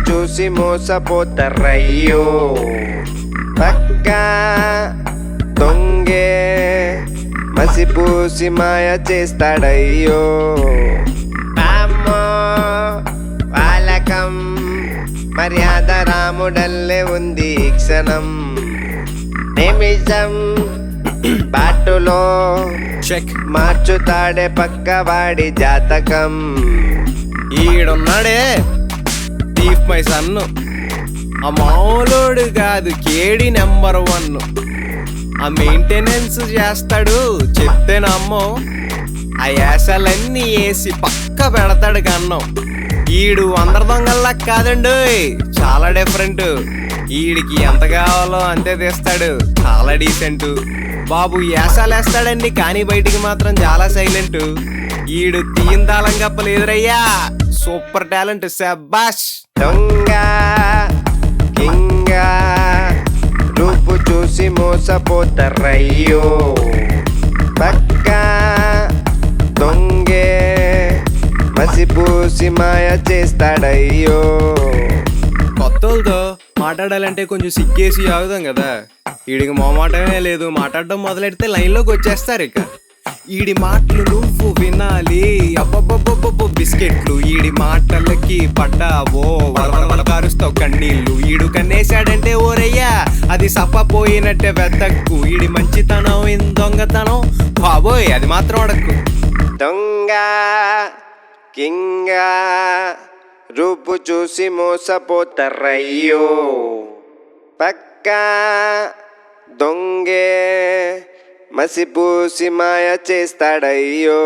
చూసి మోసపోతారయ్యో. పక్కా దొంగే మసిపూసి మాయ చేస్తాడయ్యో. అమ్మో వాలకం మర్యాద రాముడల్లే ఉంది ఈ క్షణం. నిమిషం బాటులో మార్చుతాడే పక్కవాడి జాతకం. ఈడున్నాడే టీఫ్ మై సన్ను, ఆ మామూలుడు కాదు కేడి నెంబర్ 1. ఆ మెయింటెనెన్స్ చేస్తాడు చెప్తే నమ్మో. ఆ యాసలన్నీ వేసి పక్క పెడతాడు కన్నం. ఈడు అందరి దొంగల్లా కాదండి, చాలా డిఫరెంట్. ఈడికి ఎంత కావాలో అంతే తీస్తాడు, చాలా డీసెంట్. బాబు యాసాలు వేస్తాడండి కానీ బయటికి మాత్రం చాలా సైలెంట్. ఈడు తీన్ తాళం కప్పలేదురయ్యా, సూపర్ టాలెంట్, శబాష్. దొంగ కింగ రూపు చూసి మోసపోతారయ్యో. పక్కా దొంగే మసిపూసి మాయ చేస్తాడయ్యో. కొత్తలతో మాట్లాడాలంటే కొంచెం సిగ్గేసి ఆగుదాం కదా. వీడికి మొహమాటమే లేదు, మాట్లాడడం మొదలెడితే లైన్లోకి వచ్చేస్తారు. ఇక ఈడి మాటలు నువ్వు వినాలి, అబ్బబ్బబ్బబ్బ బిస్కెట్లు. ఈడి మాటలకి పడ్డావో వల కారుస్తావు కన్నీళ్ళు. ఈడు కన్నేశాడంటే ఓరయ్యా అది సప్పపోయినట్టే వెతక్కు. ఈడి మంచితనం దొంగతనం బాబోయ్ అది మాత్రం అడక్కు. దొంగ కింగ రూపు చూసి మోసపోతారయ్యో. పక్కా దొంగే మసిపూసి మాయ చేస్తాడయ్యో.